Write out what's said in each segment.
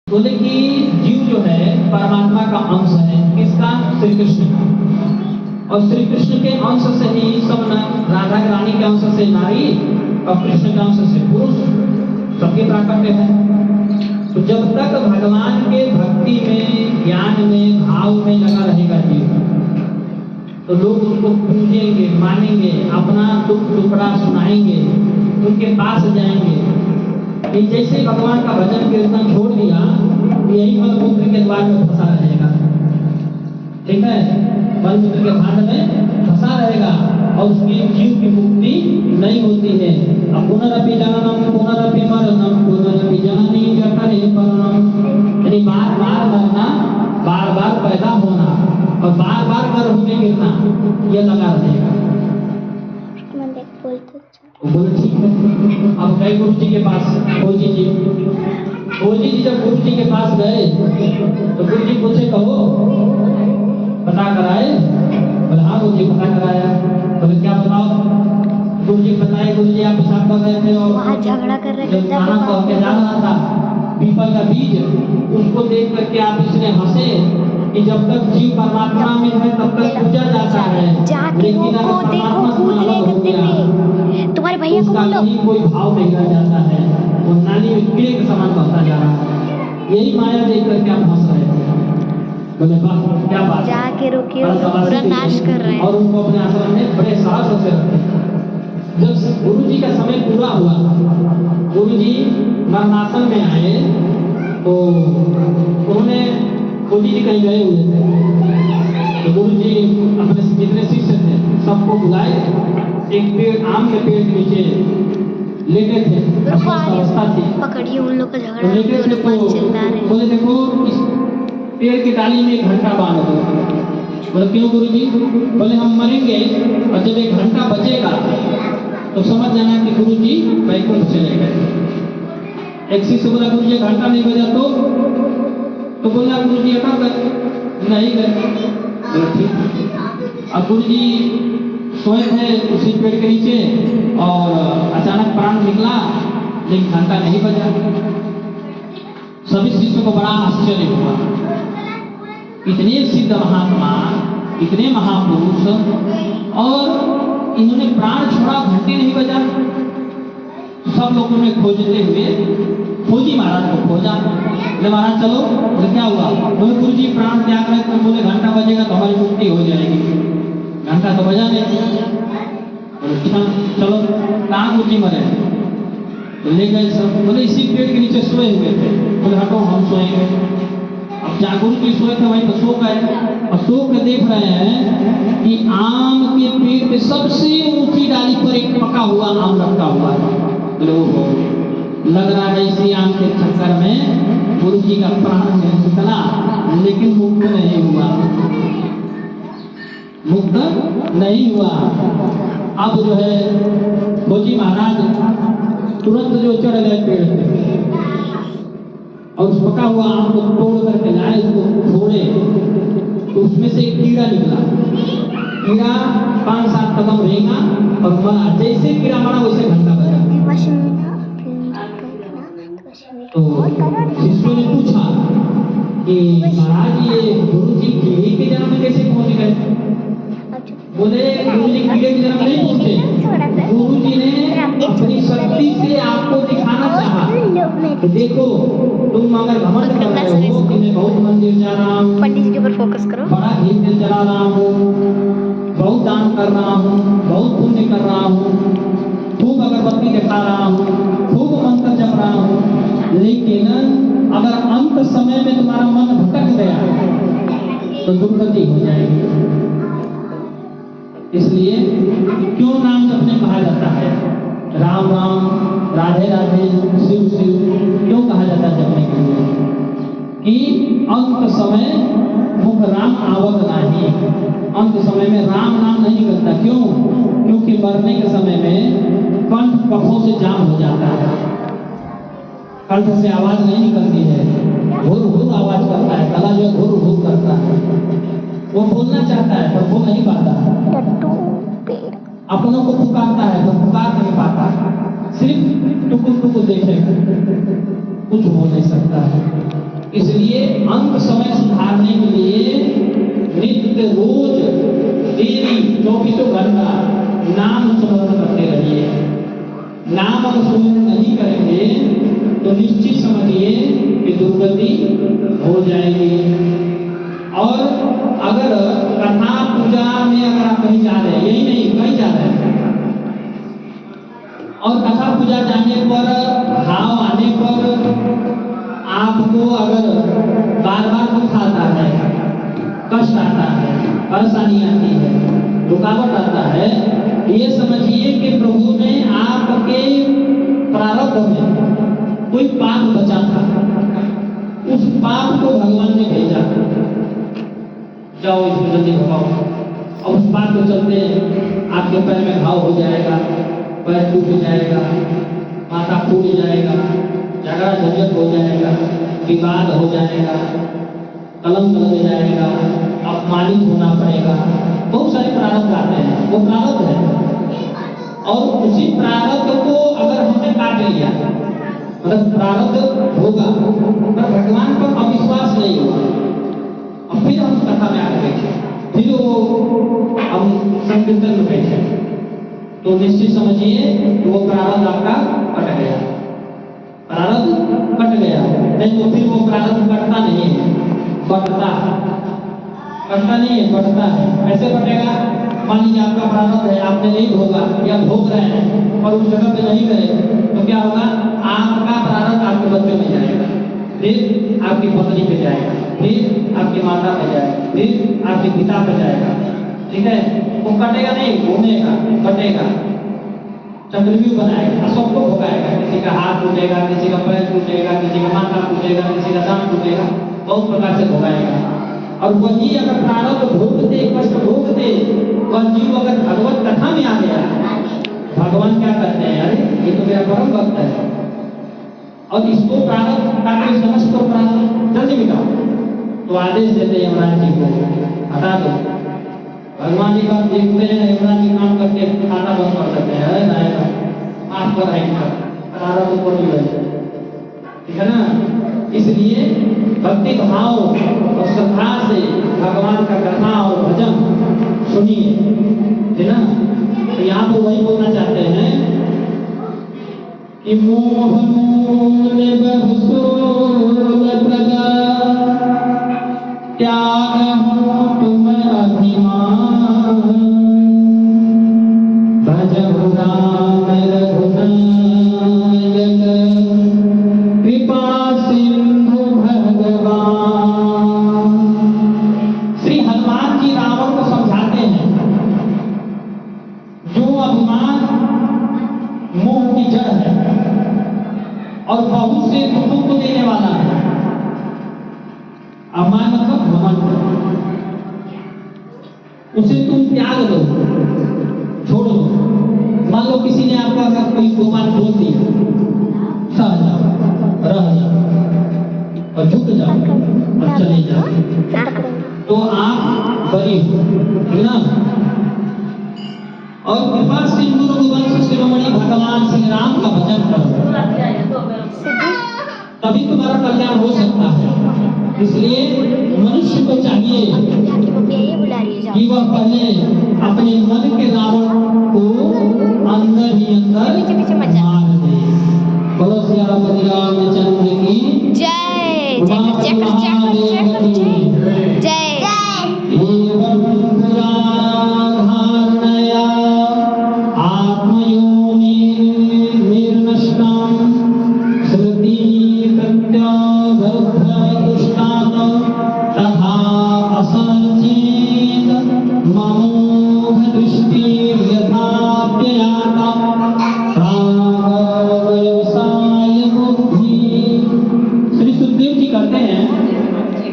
बोले कि जीव जो है परमात्मा का अंश है, किसका? श्री कृष्ण का। और श्री कृष्ण के अंश से ही सब राधा रानी के अंश से नारी और कृष्ण के अंश से पुरुष सबके प्राकट्य है। तो जब तक भगवान के भक्ति में, ज्ञान में, भाव में लगा रहेगा जीव, तो लोग उसको पूजेंगे, मानेंगे, अपना दुख टुकड़ा सुनाएंगे, उनके पास जाएंगे। कि जैसे भगवान का भजन कीर्तन छोड़ दिया, यही मलमूत्र के द्वार में फंसा रहेगा। ठीक है, मलमूत्र के भांड में फंसा रहेगा और उसकी जीव की मुक्ति नहीं होती है। अब पुनरपि जननम पुनरपि मरणम पुनरपि जननी जठरे मरणम, यानी बार बार मरना, बार बार पैदा होना और बार बार गर्भ में गिरना, ये लगा रहेगा। बोले ठीक है। अब गए गुरु जी के पास, खोजी जी जब गुरु जी के पास गए तो गुरु जी पूछे, कहो पता कराए? बोले हाँ गुरु जी पता कराया। बोले क्या बताओ? गुरु जी बताए, गुरु जी आप पेशाब कर रहे थे और झगड़ा कर रहे थे, जब खाना कह के जा रहा था, पीपल का बीज, उसको देख करके आप इसलिए हंसे कि जब तक जीव परमात्मा में है तब तक पूजा जाता है, लेकिन अगर परमात्मा से अलग हो गया तुम्हारे भैया को बोलो, कोई भाव नहीं रह जाता है, वो नानी में कीड़े के समान बढ़ता जा रहा है। यही माया देख करके आप हंस रहे थे। बोले वाह क्या बात, जाके रोकिए, पूरा नाश कर रहे हैं। और उनको अपने आश्रम में बड़े साहस से रखे। जब गुरु जी का समय पूरा हुआ, गुरु जी मरणासन में आए तो उन्होंने, गुरु जी कहीं गए हुए थे, तो गुरु जी अपने जितने शिष्य थे सबको बुलाए, एक पेड़, आम के पेड़ के नीचे लेटे थे, अवस्था थी, पकड़िए उन लोग का झगड़ा, लेटे थे। तो बोले देखो इस पेड़ की डाली में एक घंटा बांध दो। बोले क्यों गुरु जी? बोले हम मरेंगे और जब एक घंटा बजेगा तो समझ जाना कि गुरु जी वैकुंठ चले गए। एक शिष्य बोला गुरु जी घंटा नहीं बजा तो बोला गुरु जी कब गए? नहीं गए। बोले ठीक। अब गुरु जी सोए थे उसी पेड़ के नीचे और अचानक प्राण निकला, लेकिन घंटा नहीं बजा। सभी शिष्यों को बड़ा आश्चर्य हुआ, इतने सिद्ध महात्मा, इतने महापुरुष, और इन्होंने प्राण छोड़ा, घंटे नहीं बजा। सब लोगों ने खोजते हुए खोजी महाराज को खोजा। बोले महाराज चलो। बोले क्या हुआ? बोले गुरु जी प्राण त्याग रहे, तो बोले घंटा बजेगा तो हमारी मुक्ति हो जाएगी, घंटा तो बजा नहीं। बोले अच्छा चलो, कहाँ गुरु जी मरे? तो ले गए सब। बोले इसी पेड़ के नीचे सोए हुए थे। बोले हटो हम सोएंगे। अब जहाँ गुरु जी सोए थे वहीं तो सो गए, और सो के देख रहे हैं कि आम के पेड़ पे सबसे ऊंची डाली पर एक पका हुआ आम रखा हुआ है। लग रहा है इसी आम के चक्कर में गुरु जी का प्राण निकला, लेकिन मुक्त नहीं हुआ, मुक्त नहीं हुआ। अब जो है खोजी महाराज तुरंत जो चढ़ गए पेड़ पे और उस पका हुआ आम को तोड़ करके लाए, उसको छोड़े तो उसमें से एक कीड़ा निकला। कीड़ा 5-7 कदम रहेगा और मरा। जैसे कीड़ा मरा वैसे घंटा बजा। तो शिष्यों ने पूछा कि महाराज ये गुरु जी कीड़े के जन्म में कैसे पहुंच गए? बोले गुरु जी कीड़े के जन्म नहीं पहुंचे, गुरु जी ने अपनी शक्ति से आपको दिखाना चाहा कि देखो तुम अगर घमंड कर रहे हो कि मैं बहुत मंदिर जा रहा हूँ, पंडित जी के ऊपर फोकस करो, बड़ा घी तेल जला रहा हूँ, बहुत दान कर रहा हूँ, बहुत पुण्य कर रहा हूँ, खूब अगरबत्ती दिखा रहा हूँ, खूब मंत्र जप रहा हूँ, लेकिन अगर अंत समय में तुम्हारा मन भटक गया तो दुर्गति हो जाएगी। इसलिए क्यों नाम जपने कहा जाता है? राम राम, राधे राधे, शिव शिव क्यों कहा जाता है जपने के लिए? कि अंत समय मुख राम आवत नहीं, अंत समय में राम नाम नहीं निकलता। क्यों? क्योंकि मरने के समय में कंठ कफों से जाम हो जाता है, कंठ से आवाज नहीं निकलती है, घुर घुर आवाज करता है, गला जो घुर घुर करता है। वो बोलना चाहता है पर बोल नहीं पाता, अपनों को पुकारता है तो पुकार नहीं पाता, सिर्फ टुकुर टुकुर देखे, कुछ हो नहीं सकता है। इसलिए अंत समय सुधारने के लिए नित्य रोज डेली 24 घंटा नाम स्मरण करते रहिए। नाम अगर स्मरण नहीं करेंगे तो निश्चित समझिए कि दुर्गति हो जाएगी। और अगर कथा पूजा में अगर आप कहीं जा रहे हैं, यही नहीं कहीं जा रहे हैं, और कथा पूजा जाने पर भाव आने पर आपको अगर बार बार दुख आता है, कष्ट आता है, परेशानी आती है, रुकावट आता है, ये समझिए कि प्रभु ने आपके प्रारब्ध में कोई पाप बचा था, उस पाप को भगवान ने भेजा, जाओ इसको जल्दी भगाओ। और उस पाप के चलते आपके पैर में घाव हो जाएगा, पैर टूट जाएगा, माथा फूट जाएगा, झगड़ा झंझट हो जाएगा, विवाद हो जाएगा, कलंक लग जाएगा, अपमानित होना पड़ेगा। बहुत सारे प्रारब्ध आते हैं, वो प्रारब्ध है। और उसी प्रारब्ध को अगर हमने काट लिया, मतलब प्रारब्ध होगा पर भगवान पर अविश्वास नहीं होगा, और फिर हम कथा में आके बैठे, फिर वो हम संकीर्तन में बैठे, तो निश्चित समझिए वो प्रारब्ध आपका कट गया, प्रारब्ध कट गया। नहीं तो फिर वो प्रारब्ध कटता नहीं है, बढ़ता नहीं है, बढ़ता है। कैसे बढ़ेगा? मान लीजिए आपका प्रारब्ध है, आपने नहीं भोगा या भोग रहे हैं और उस जगह पे नहीं गए, तो क्या होगा? आपका प्रारब्ध आपके बच्चों में जाएगा, फिर आपकी पत्नी पे जाएगा, फिर आपकी माता पे जाएगा, फिर आपके पिता पे जाएगा। ठीक है? वो कटेगा नहीं, घूमेगा, कटेगा, चक्रव्यूह बनाएगा, सबको भोगाएगा। किसी का हाथ टूटेगा, किसी का पैर टूटेगा, किसी का माथा टूटेगा, किसी का दांत टूटेगा, बहुत प्रकार से भोगाएगा। और वही अगर प्रारब्ध भोगते, कष्ट भोगते, और जीव अगर भगवत कथा में आ गया, भगवान क्या करते हैं? अरे ये तो मेरा परम भक्त है, और इसको प्रारब्ध काटे, समझ को प्रारब्ध जल्दी मिटाओ, तो आदेश देते हैं यमराज जी को, हटा दो। भगवान जी का देखते हैं, यमराज जी काम करके खाता बंद कर देते हैं, अरे नायक माफ कर आएगा, प्रारब्ध को नहीं बचे। ठीक है ना? इसलिए भक्ति भाव और श्रद्धा से भगवान का कथा और भजन सुनिए, है ना? तो यहाँ पर वही बोलना चाहते हैं कि मोह मूल बहुसूल प्रजा त्याग हो तुम अभिमान, भजहु राम रघुनायक कृपा सिंधु भगवान। श्री हनुमान जी रावण को समझाते हैं, जो अभिमान मोह की जड़ है और बहुत से दुखों को देने वाला है। अभिमान मतलब घमंड, उसे तुम त्याग दो, छोड़ दो। मान लो किसी ने आपका अगर कोई दो बात बोल दिया, सह जाओ, रह जाओ और झुक जाओ और चले जाओ, तो आप बरी हो ना। और कृपा सिंधु रघुवंश शिरोमणि भगवान श्री राम का भजन करो, तभी तुम्हारा कल्याण हो सकता है। इसलिए मनुष्य को चाहिए कि वह पहले अपने मन के रावण को अंदर ही अंदर मार दे। बोलो श्री रामचंद्र की जय। जय।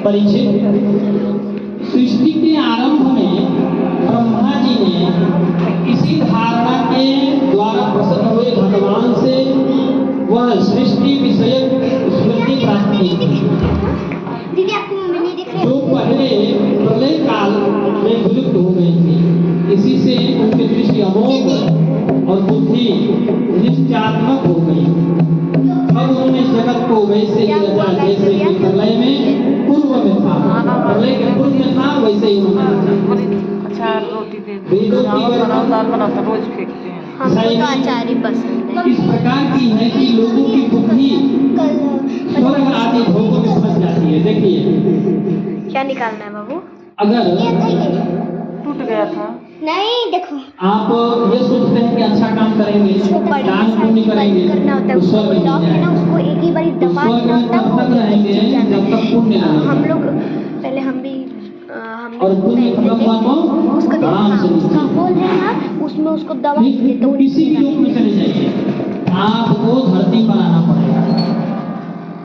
परीक्षित, सृष्टि के आरंभ में ब्रह्मा जी ने इसी धारणा के द्वारा प्रसन्न हुए भगवान से वह सृष्टि विषयक स्मृति प्राप्त की थी, जो पहले प्रलय काल में विलुप्त हो गई थी। इसी से उनकी दृष्टि अमोघ और बुद्धि निश्चयात्मक हो गई। अब उन्होंने जगत को वैसे ही रचा जैसे कि प्रलय में दाल बनाते रोज फेंकते हैं। हमको तो अचार ही पसंद है। इस प्रकार की है कि लोगों की बुद्धि स्वर्ग आदि भोगों में फंस जाती है। देखिए, क्या निकालना है बाबू? अगर टूट गया था। नहीं देखो, आप ये सोचते हैं कि अच्छा काम करेंगे, बड़ी दान पुण्य करेंगे, करना होता है, तो उसको स्वर्ग मिल लॉक है ना, जाएगा। उसको एक ही बार तो दबा स्वर्ग देना में होता है, तब वो तक रहेंगे जब तक पुण्य लगेगा। हम लोग पहले हम भी और पुण्य खत्म हुआ तो उसको देखो, आराम से उसका होल है ना, उसमें उसको दबा देते तो किसी भी रूप में चले जाइए, आपको धरती पर आना पड़ेगा।